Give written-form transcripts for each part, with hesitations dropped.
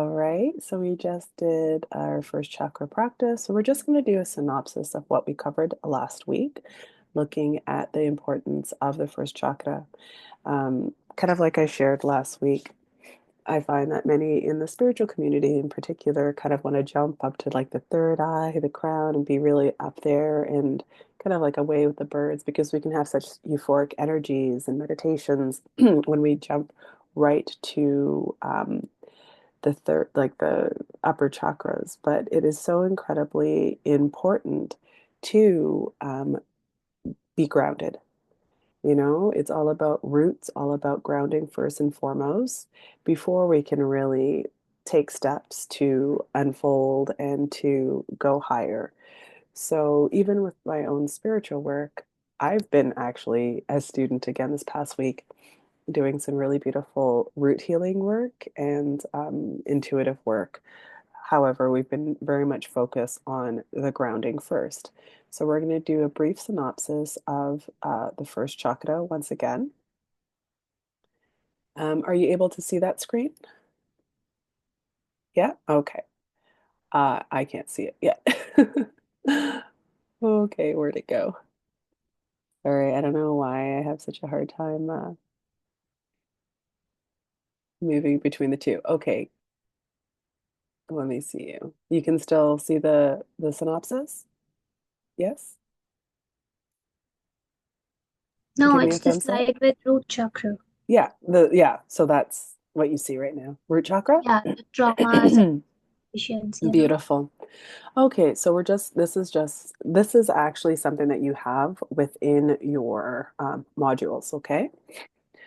All right, so we just did our first chakra practice. So we're just going to do a synopsis of what we covered last week, looking at the importance of the first chakra. Kind of like I shared last week, I find that many in the spiritual community in particular kind of want to jump up to like the third eye, the crown, and be really up there and kind of like away with the birds because we can have such euphoric energies and meditations when we jump right to the third, like the upper chakras. But it is so incredibly important to be grounded. You know, it's all about roots, all about grounding first and foremost before we can really take steps to unfold and to go higher. So, even with my own spiritual work, I've been actually a student again this past week doing some really beautiful root healing work and intuitive work. However, we've been very much focused on the grounding first. So we're going to do a brief synopsis of the first chakra once again. Are you able to see that screen? Yeah? Okay. I can't see it yet. Okay, where'd it go? Sorry, I don't know why I have such a hard time moving between the two. Okay, let me see you. You can still see the synopsis? Yes? No, Give me a it's the thumbs up. slide with root chakra. Yeah, so that's what you see right now. Root chakra? Yeah, the traumas and patients, Beautiful. Okay, so this is actually something that you have within your modules, okay?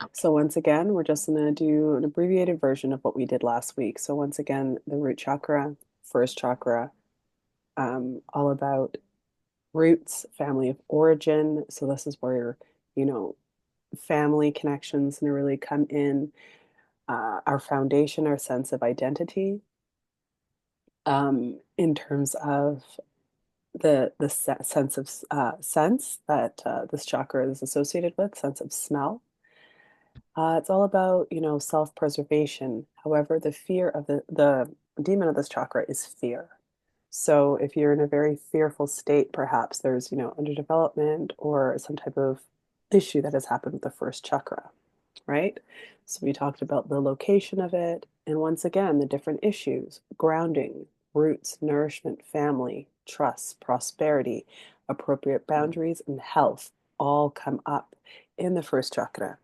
Okay. So once again, we're just gonna do an abbreviated version of what we did last week. So once again, the root chakra, first chakra, all about roots, family of origin. So this is where, you know, family connections and really come in, our foundation, our sense of identity, in terms of the sense of sense that this chakra is associated with, sense of smell. It's all about, you know, self-preservation. However, the fear of the demon of this chakra is fear. So if you're in a very fearful state, perhaps there's, you know, underdevelopment or some type of issue that has happened with the first chakra, right? So we talked about the location of it, and once again, the different issues: grounding, roots, nourishment, family, trust, prosperity, appropriate boundaries, and health all come up in the first chakra.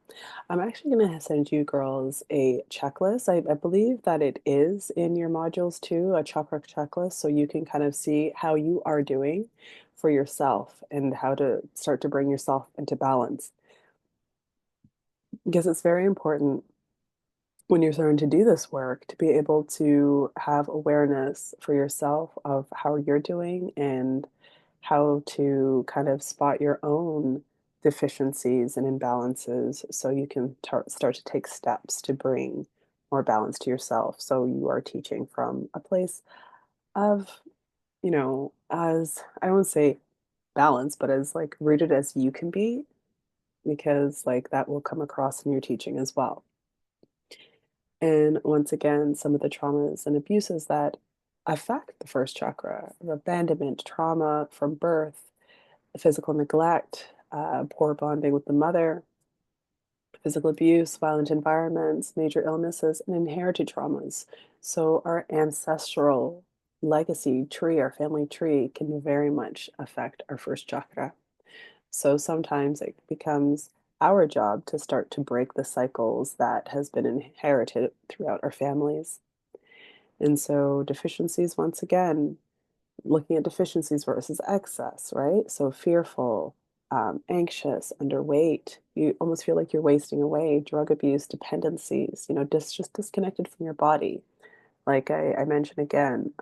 I'm actually going to send you girls a checklist. I believe that it is in your modules too, a chakra checklist, so you can kind of see how you are doing for yourself and how to start to bring yourself into balance. Because it's very important when you're starting to do this work to be able to have awareness for yourself of how you're doing and how to kind of spot your own deficiencies and imbalances so you can start to take steps to bring more balance to yourself. So you are teaching from a place of, you know, as I won't say balance, but as like rooted as you can be, because like that will come across in your teaching as well. And once again, some of the traumas and abuses that affect the first chakra, abandonment, trauma from birth, physical neglect, poor bonding with the mother, physical abuse, violent environments, major illnesses, and inherited traumas. So, our ancestral legacy tree, our family tree, can very much affect our first chakra. So sometimes it becomes our job to start to break the cycles that has been inherited throughout our families. And so deficiencies, once again, looking at deficiencies versus excess, right? So fearful, anxious, underweight, you almost feel like you're wasting away, drug abuse, dependencies, you know, just disconnected from your body. Like I mentioned again,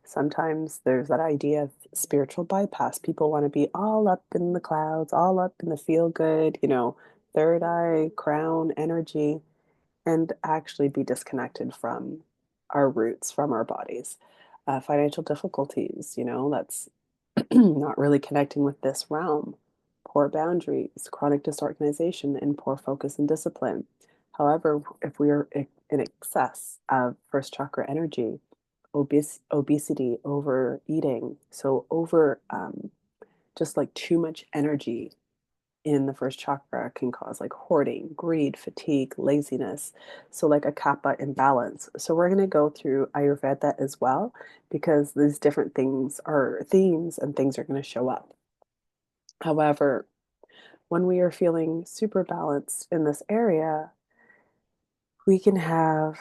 sometimes there's that idea of spiritual bypass. People want to be all up in the clouds, all up in the feel good, you know, third eye, crown energy, and actually be disconnected from our roots, from our bodies. Financial difficulties, you know, that's not really connecting with this realm. Poor boundaries, chronic disorganization, and poor focus and discipline. However, if we are in excess of first chakra energy, obesity, overeating, so over just like too much energy in the first chakra can cause like hoarding, greed, fatigue, laziness. So, like a kapha imbalance. So, we're going to go through Ayurveda as well because these different things are themes and things are going to show up. However, when we are feeling super balanced in this area, we can have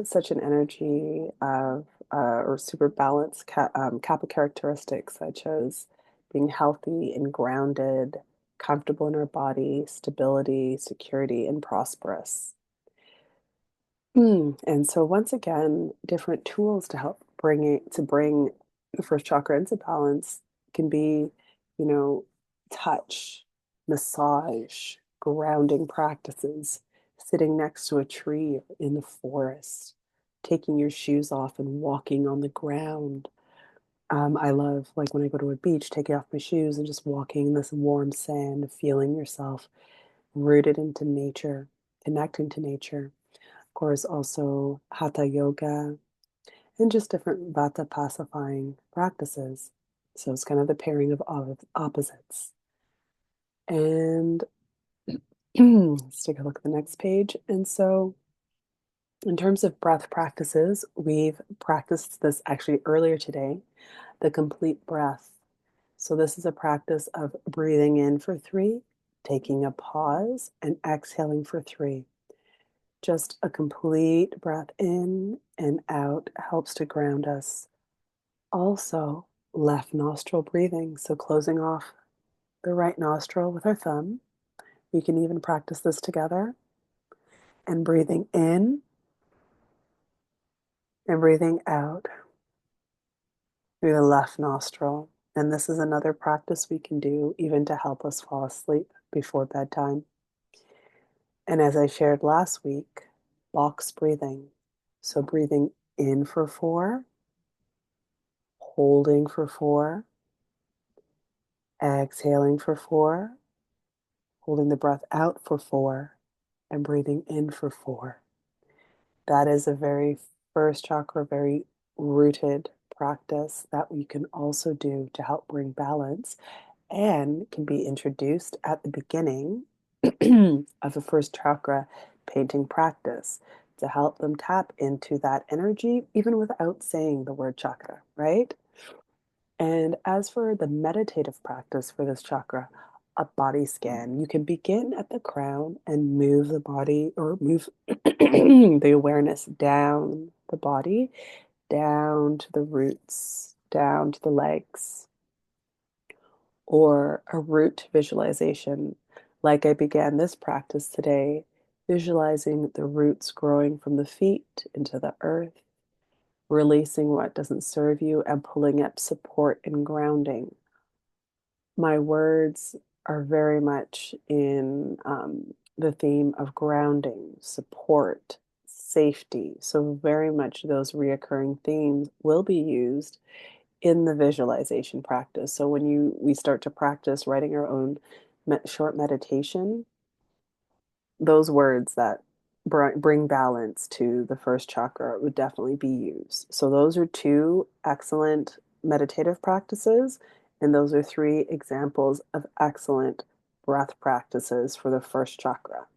such an energy of or super balanced kappa characteristics such as being healthy and grounded, comfortable in our body, stability, security, and prosperous. And so once again, different tools to help bring the first chakra into balance can be, you know, touch, massage, grounding practices, sitting next to a tree in the forest, taking your shoes off and walking on the ground. I love like when I go to a beach, taking off my shoes and just walking in this warm sand, feeling yourself rooted into nature, connecting to nature. Of course, also hatha yoga and just different vata pacifying practices. So it's kind of the pairing of opposites. And let's take a look at the next page. And so, in terms of breath practices, we've practiced this actually earlier today, the complete breath. So, this is a practice of breathing in for 3, taking a pause, and exhaling for 3. Just a complete breath in and out helps to ground us. Also, left nostril breathing. So, closing off the right nostril with our thumb. We can even practice this together and breathing in and breathing out through the left nostril. And this is another practice we can do even to help us fall asleep before bedtime. And as I shared last week, box breathing. So, breathing in for 4, holding for 4, exhaling for 4, holding the breath out for 4, and breathing in for 4. That is a very first chakra, very rooted practice that we can also do to help bring balance and can be introduced at the beginning of a first chakra painting practice to help them tap into that energy even without saying the word chakra, right? And as for the meditative practice for this chakra, a body scan, you can begin at the crown and move the body or move the awareness down the body, down to the roots, down to the legs, or a root visualization. Like I began this practice today, visualizing the roots growing from the feet into the earth, releasing what doesn't serve you and pulling up support and grounding. My words are very much in the theme of grounding, support, safety. So, very much those reoccurring themes will be used in the visualization practice. So, when we start to practice writing our own short meditation, those words that bring balance to the first chakra would definitely be used. So, those are 2 excellent meditative practices, and those are 3 examples of excellent breath practices for the first chakra.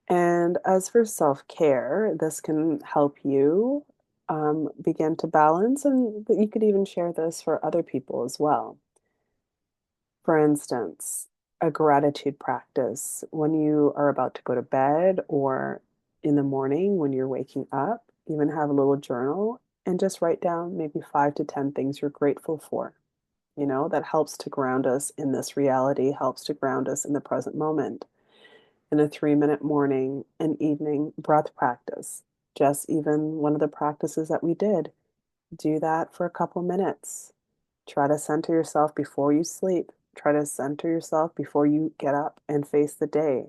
And as for self care, this can help you begin to balance, and you could even share this for other people as well. For instance, a gratitude practice when you are about to go to bed or in the morning when you're waking up, even have a little journal and just write down maybe 5 to 10 things you're grateful for. That helps to ground us in this reality, helps to ground us in the present moment. In a 3-minute morning and evening breath practice, just even one of the practices that we did, do that for a couple minutes. Try to center yourself before you sleep. Try to center yourself before you get up and face the day.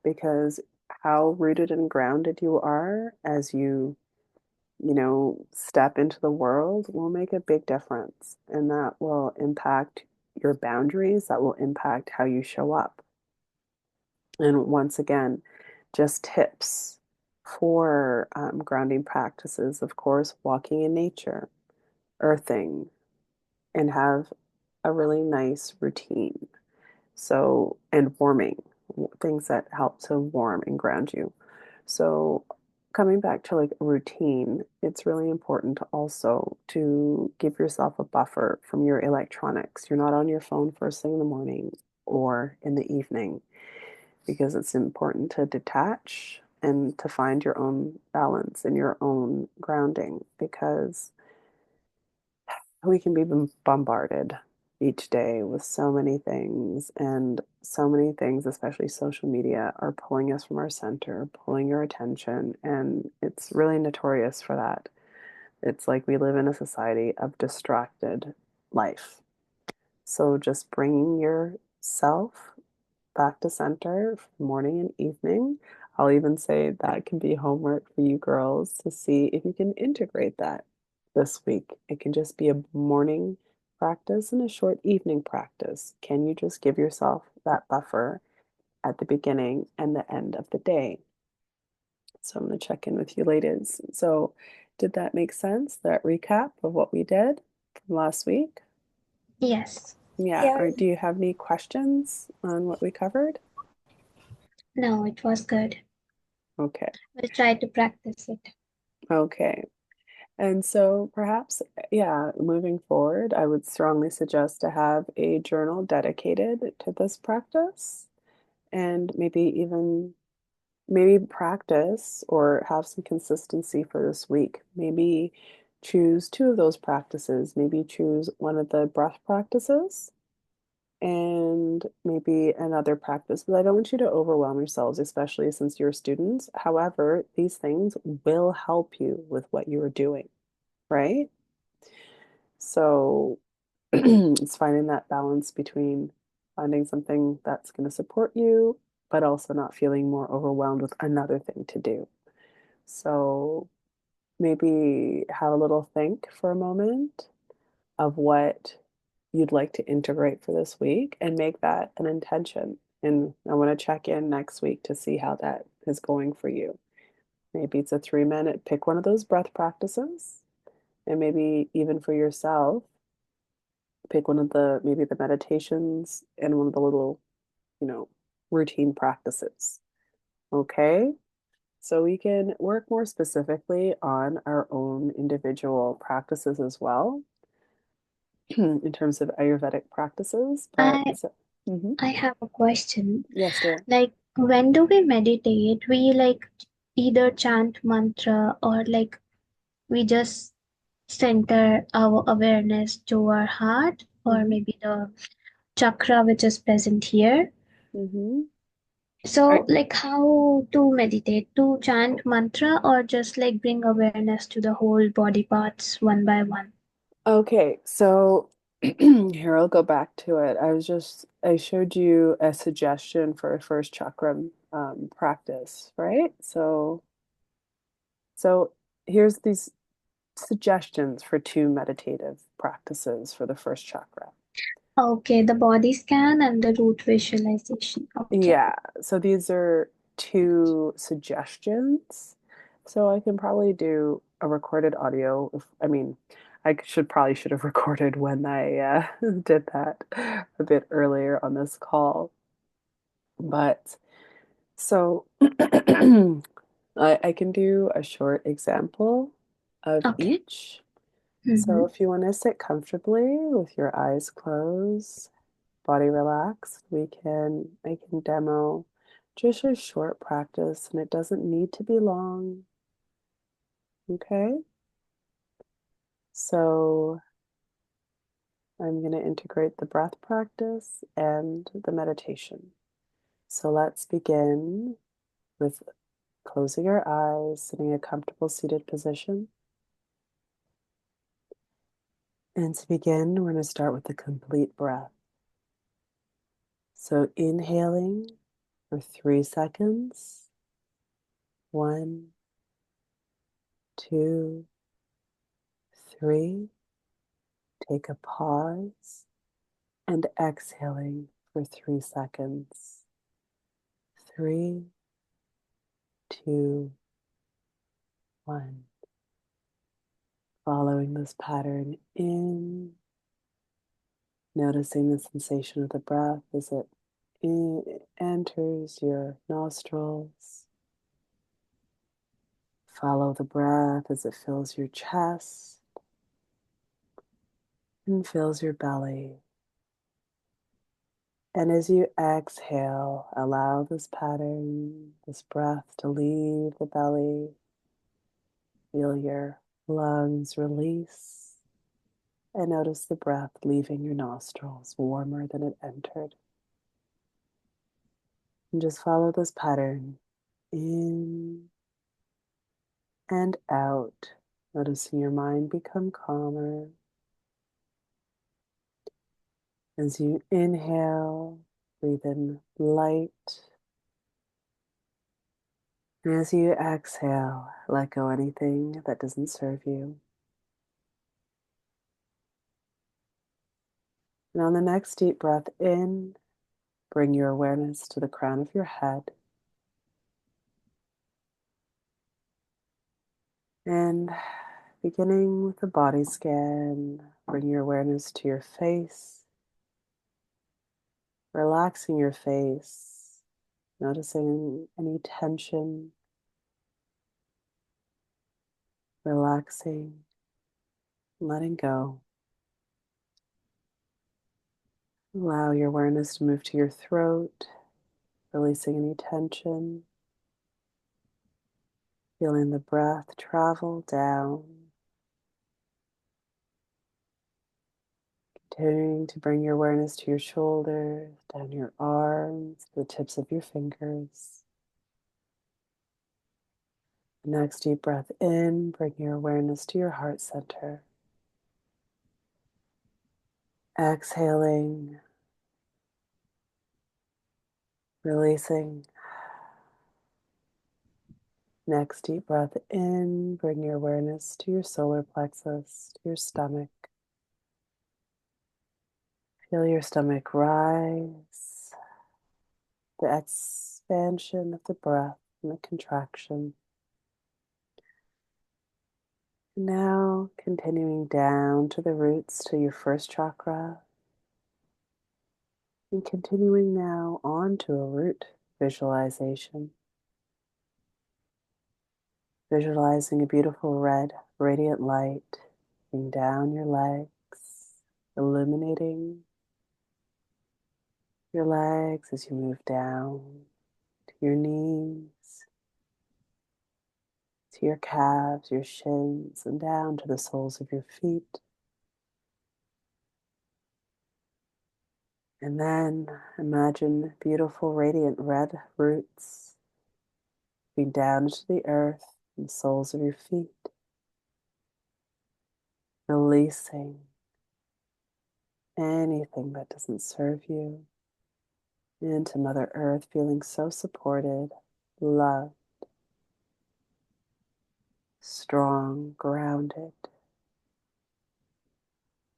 Because how rooted and grounded you are as step into the world will make a big difference. And that will impact your boundaries, that will impact how you show up. And once again, just tips for grounding practices. Of course, walking in nature, earthing, and have a really nice routine. So, and warming, things that help to warm and ground you. So, coming back to like a routine, it's really important also to give yourself a buffer from your electronics. You're not on your phone first thing in the morning or in the evening because it's important to detach and to find your own balance and your own grounding because we can be bombarded each day with so many things, and so many things, especially social media, are pulling us from our center, pulling your attention, and it's really notorious for that. It's like we live in a society of distracted life. So just bringing yourself back to center for morning and evening. I'll even say that can be homework for you girls to see if you can integrate that this week. It can just be a morning practice and a short evening practice. Can you just give yourself that buffer at the beginning and the end of the day? So I'm going to check in with you ladies. So, did that make sense? That recap of what we did from last week? Yes. Yeah. Yeah. Or do you have any questions on what we covered? No, it was good. Okay. We'll try to practice it. Okay. And so perhaps, yeah, moving forward, I would strongly suggest to have a journal dedicated to this practice and maybe practice or have some consistency for this week. Maybe choose two of those practices, maybe choose one of the breath practices and maybe another practice. But I don't want you to overwhelm yourselves, especially since you're students. However, these things will help you with what you are doing, right? So it's finding that balance between finding something that's going to support you, but also not feeling more overwhelmed with another thing to do. So maybe have a little think for a moment of what you'd like to integrate for this week and make that an intention. And I want to check in next week to see how that is going for you. Maybe it's a 3 minute, pick one of those breath practices, and maybe even for yourself, pick one of the maybe the meditations and one of the little, you know, routine practices. Okay. So we can work more specifically on our own individual practices as well in terms of Ayurvedic practices. But I so, mhm. I have a question. Yes, dear. Like when do we meditate? We like either chant mantra or like we just center our awareness to our heart or Hmm. maybe the chakra which is present here. Hmm. So like how to meditate? To chant mantra or just like bring awareness to the whole body parts one by one? Okay, so here I'll go back to it. I showed you a suggestion for a first chakra practice, right? So here's these suggestions for two meditative practices for the first chakra. Okay, the body scan and the root visualization. Okay. Yeah, so these are two suggestions. So I can probably do a recorded audio. I mean, should have recorded when I did that a bit earlier on this call. But so I can do a short example of Okay. each. So Mm-hmm. if you want to sit comfortably with your eyes closed, body relaxed, I can demo just a short practice and it doesn't need to be long. Okay? So I'm going to integrate the breath practice and the meditation. So let's begin with closing our eyes, sitting in a comfortable seated position. And to begin, we're going to start with the complete breath. So inhaling for 3 seconds. 1, 2, 3. Take a pause and exhaling for 3 seconds. 3, two, one. Following this pattern in, noticing the sensation of the breath as it enters your nostrils. Follow the breath as it fills your chest and fills your belly. And as you exhale, allow this pattern, this breath to leave the belly. Feel your lungs release and notice the breath leaving your nostrils warmer than it entered. And just follow this pattern in and out, noticing your mind become calmer. As you inhale, breathe in light. And as you exhale, let go anything that doesn't serve you. And on the next deep breath in, bring your awareness to the crown of your head. And beginning with the body scan, bring your awareness to your face, relaxing your face, noticing any tension, relaxing, letting go. Allow your awareness to move to your throat, releasing any tension, feeling the breath travel down, continuing to bring your awareness to your shoulders, down your arms, the tips of your fingers. The next deep breath in, bring your awareness to your heart center. Exhaling, releasing. Next deep breath in, bring your awareness to your solar plexus, to your stomach. Feel your stomach rise, the expansion of the breath and the contraction. Now continuing down to the roots to your first chakra, and continuing now on to a root visualization. Visualizing a beautiful red radiant light coming down your legs, illuminating your legs as you move down to your knees, to your calves, your shins, and down to the soles of your feet. And then imagine beautiful, radiant red roots being down into the earth and the soles of your feet, releasing anything that doesn't serve you into Mother Earth, feeling so supported, loved, strong, grounded.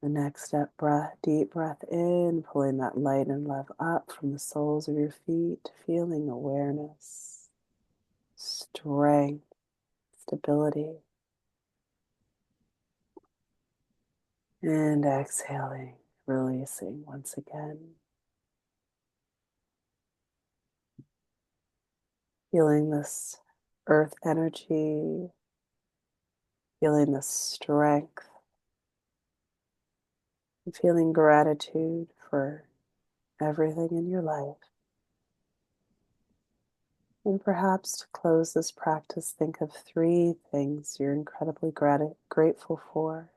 The next step, breath, deep breath in, pulling that light and love up from the soles of your feet, feeling awareness, strength, stability. And exhaling, releasing once again. Feeling this earth energy, feeling the strength, and feeling gratitude for everything in your life. And perhaps to close this practice, think of 3 things you're incredibly grateful for.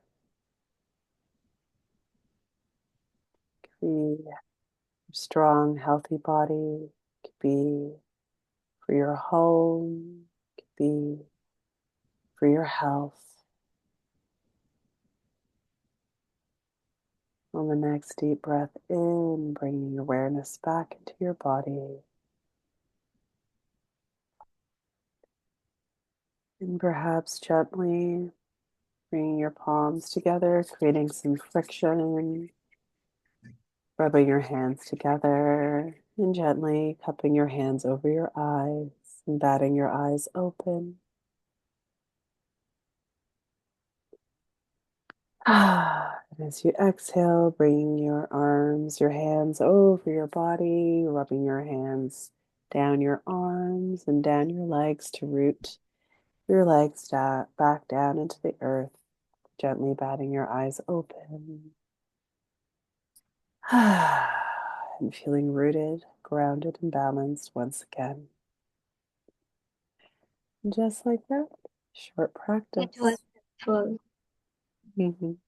It could be your strong, healthy body. It could be for your home. It could be for your health. On the next deep breath in, bringing awareness back into your body. And perhaps gently bringing your palms together, creating some friction, rubbing your hands together, and gently cupping your hands over your eyes. And batting your eyes open. And as you exhale, bringing your arms, your hands over your body, rubbing your hands down your arms and down your legs to root your legs back down into the earth, gently batting your eyes open. And feeling rooted, grounded, and balanced once again. And just like that, short It was practice. full. Mhm.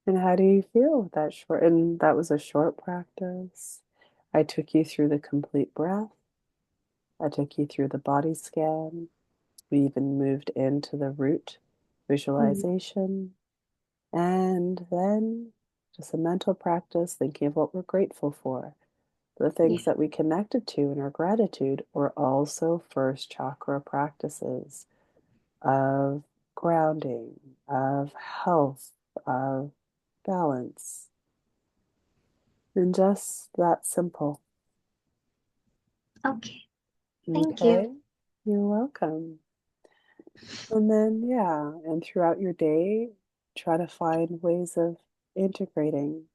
And how do you feel with that short? And that was a short practice. I took you through the complete breath. I took you through the body scan. We even moved into the root Mm. visualization. And then just a mental practice, thinking of what we're grateful for. The things Yeah. that we connected to in our gratitude were also first chakra practices of grounding, of health, of balance. And just that simple. Okay. Thank you. Okay, you're welcome. And then, yeah, and throughout your day, try to find ways of integrating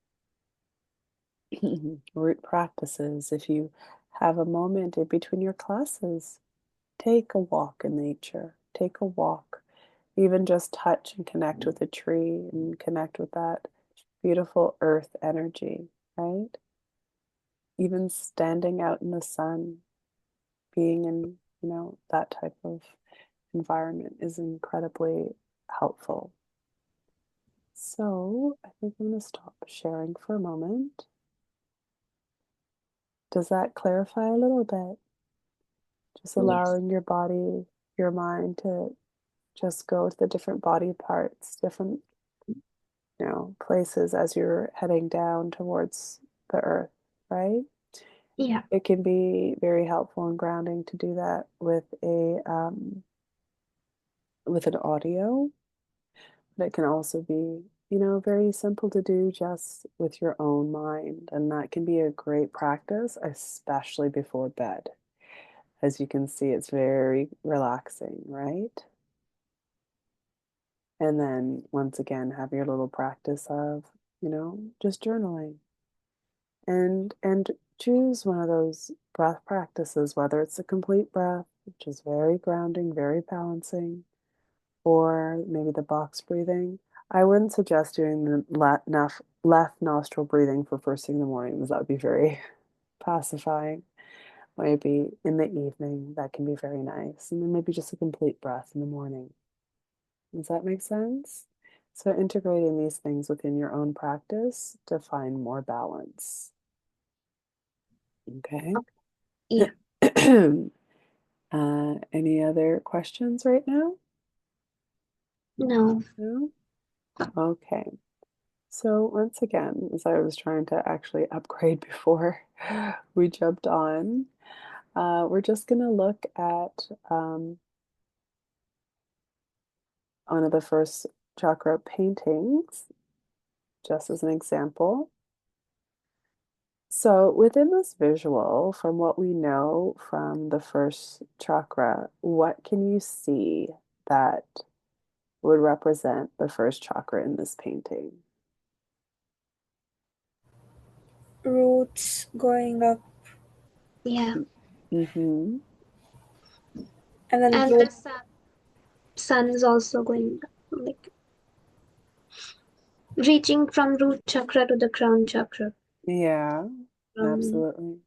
root practices. If you have a moment in between your classes, take a walk in nature, take a walk, even just touch and connect with a tree and connect with that beautiful earth energy, right? Even standing out in the sun, being in, that type of environment is incredibly helpful. So I think I'm going to stop sharing for a moment. Does that clarify a little bit? Just Yes. allowing your body, your mind to just go to the different body parts, different, places as you're heading down towards the earth, right? Yeah. It can be very helpful and grounding to do that with an audio. But it can also be, very simple to do just with your own mind. And that can be a great practice, especially before bed. As you can see, it's very relaxing, right? And then once again, have your little practice of, just journaling and choose one of those breath practices, whether it's a complete breath, which is very grounding, very balancing, or maybe the box breathing. I wouldn't suggest doing the left nostril breathing for first thing in the morning because that would be very pacifying. Maybe in the evening, that can be very nice. And then maybe just a complete breath in the morning. Does that make sense? So, integrating these things within your own practice to find more balance. Okay. Okay. Yeah. Any other questions right now? No. No? Okay. So once again, as I was trying to actually upgrade before we jumped on, we're just going to look at one of the first chakra paintings, just as an example. So within this visual, from what we know from the first chakra, what can you see that would represent the first chakra in this painting? Roots going up, Yeah. Mm-hmm. and then And root. the sun is also going like reaching from root chakra to the crown chakra. Yeah, From absolutely.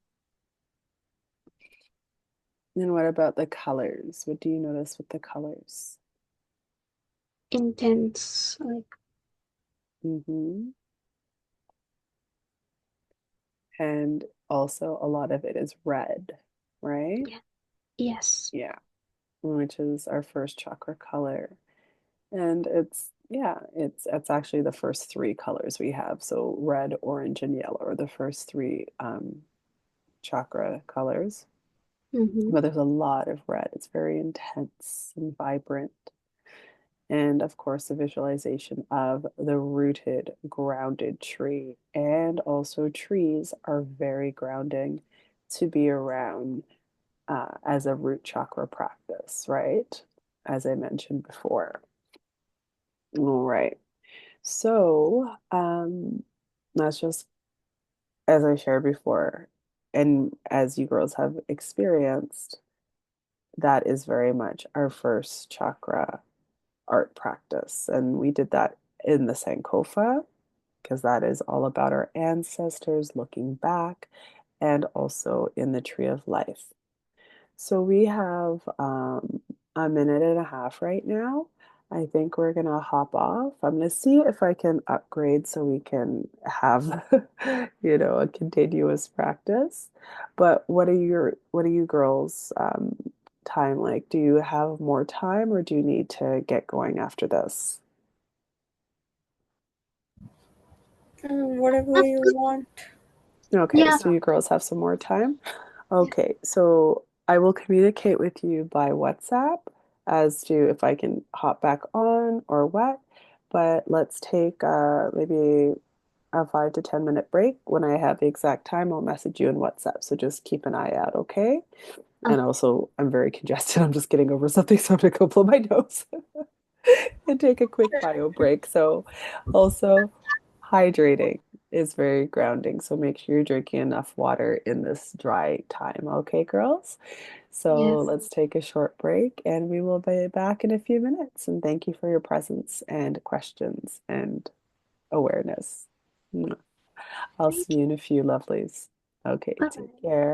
And what about the colors? What do you notice with the colors? intense, like Hmm. And also, a lot of it is red, right? yeah. Yes. Yeah, which is our first chakra color. And it's actually the first three colors we have. So red, orange, and yellow are the first three chakra colors. Mm-hmm. But there's a lot of red. It's very intense and vibrant. And of course, the visualization of the rooted, grounded tree. And also, trees are very grounding to be around. as a root chakra practice, right? As I mentioned before. All right. So, that's just as I shared before, and as you girls have experienced, that is very much our first chakra art practice. And we did that in the Sankofa because that is all about our ancestors looking back, and also in the Tree of Life. So we have a minute and a half right now. I think we're gonna hop off. I'm gonna see if I can upgrade so we can have, a continuous practice. But what are you girls time like? Do you have more time or do you need to get going after this? Whatever you want. Okay, Yeah, so you girls have some more time. Okay, so I will communicate with you by WhatsApp as to if I can hop back on or what. But let's take maybe a 5 to 10 minute break. When I have the exact time, I'll message you in WhatsApp. So just keep an eye out, okay? And also, I'm very congested. I'm just getting over something, so I'm gonna go blow my nose and take a quick bio break. So, also, hydrating is very grounding. So, make sure you're drinking enough water in this dry time. Okay, girls? So, yes. let's take a short break and we will be back in a few minutes. And thank you for your presence and questions and awareness. I'll see Thank you. you in a few, lovelies. Okay, Bye take bye. care.